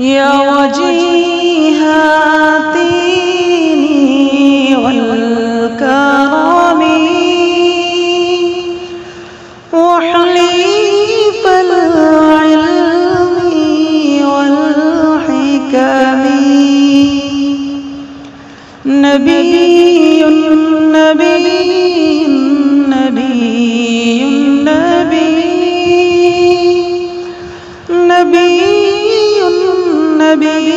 يا وجيها الدين والكرم وحليف العلم والحكم نبي نبي نبي نبي نبي نبي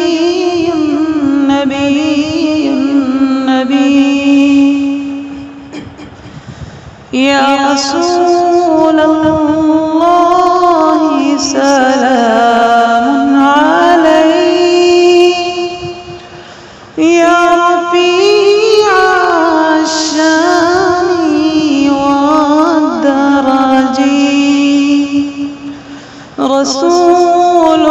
نبي نبي يا رسول الله سلام عليك يا رفيع الشان والدرج رسول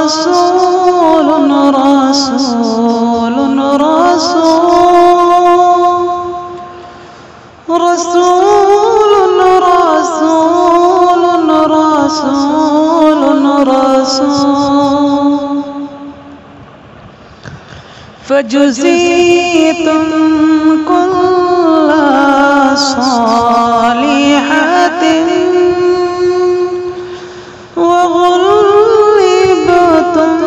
رسول رسول رسول رسول رسول رسول فجزيتم كل صالحة وغلبتم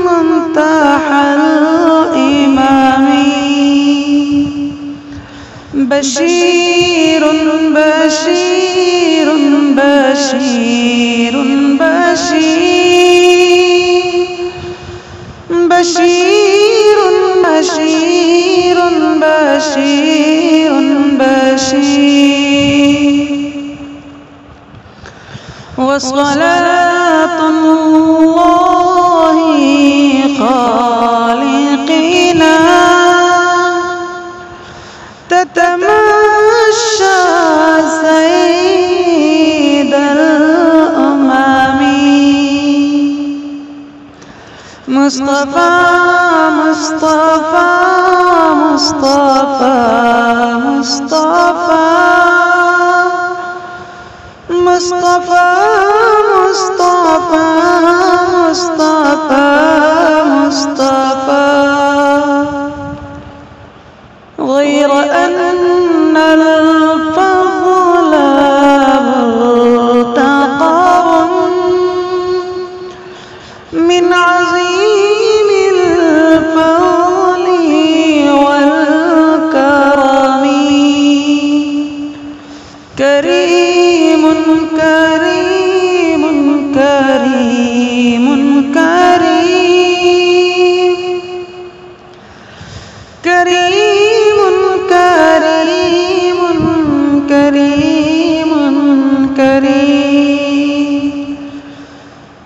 منتحى الإمام بشير بشير بشير بشير بشير بشير بشير بشير وصلاة الله خالقنا تتمشى سيد الأمم مصطفى مصطفى مصطفى مصطفى مصطفى مصطفى مصطفى مصطفى غير أن الفضل ملتقى من عظيم الفضل والكرم كريم كريم كريم كريم كريم كريم كريم كريم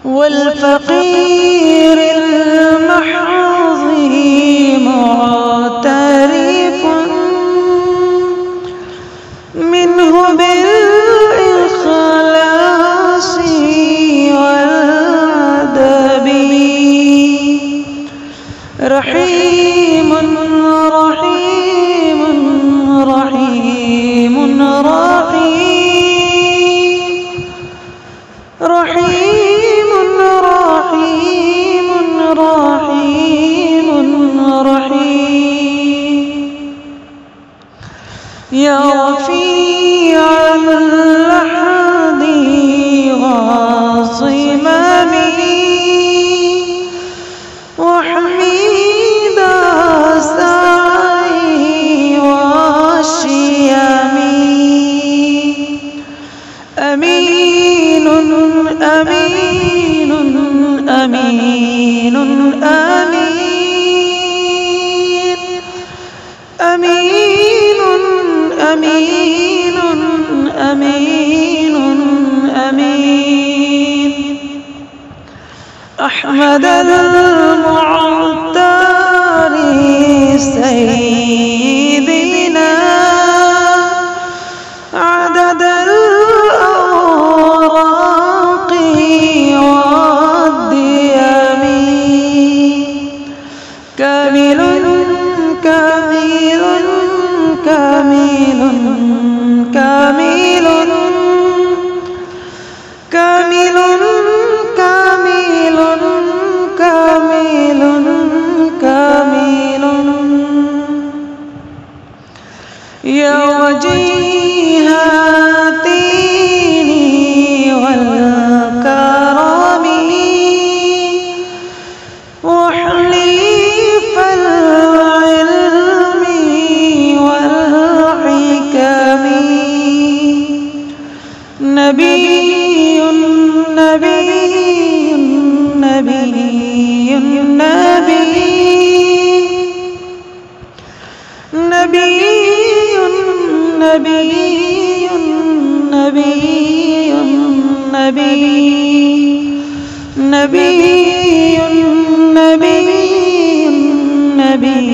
والفقير المحظ معترف منه بالإخلاص والأدب رحيم رحيم رحيم رحيم رحيم رحيم رحيم رحيم يا رفيع اللحد وصمامي وحميد السعي والشيام أمين أمين أمين أمين أمين أمين أمين أمين أحمد المعتار سيدنا عدد الأوراق والديام كامل كامل كامل كامل كامل كامل كامل يا وجيه الدين والكرم وحليف العلم والحكم نبي نبي نبي نبي نبي نبي نبي نبي نبي نبي